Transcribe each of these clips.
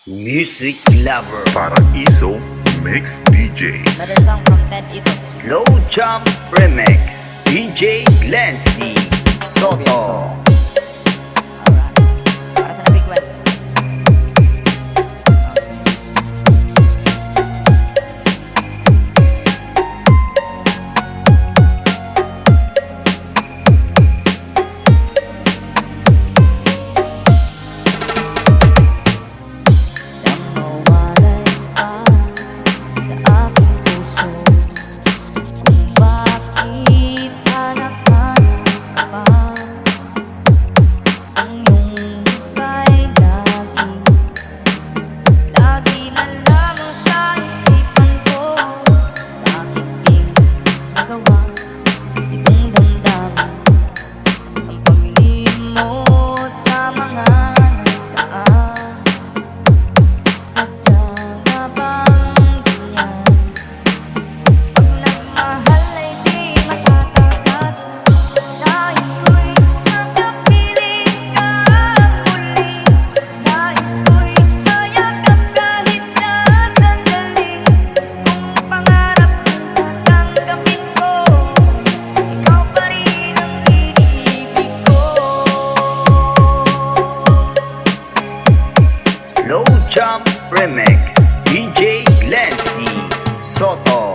Music Lover. Paraiso Mix DJs. Another song from Ted Ito. Slow Jump Remix. DJ Glensty Soto. Alright. Para sa na-request. Slow Jump Remix. DJ Glensty Soto.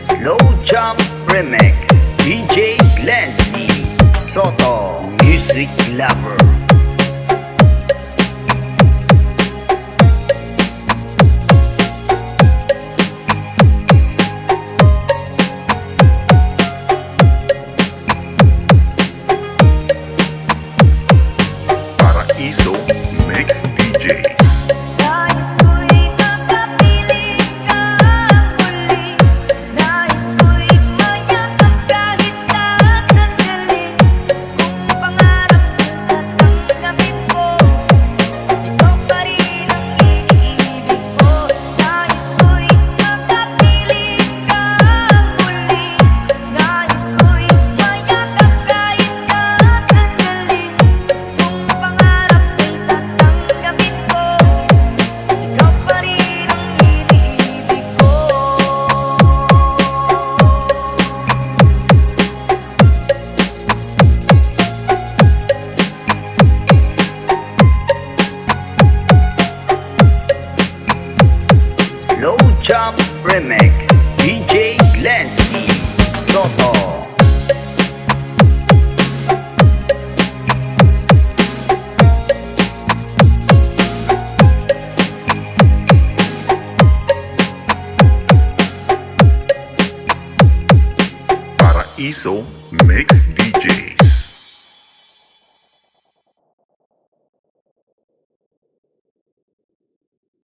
Slow Jump Remix. DJ Glensty Soto. Music Lover. Paraiso Mix DJs. Slow Jump Remix. DJ Glensty Soto. Paraiso Mix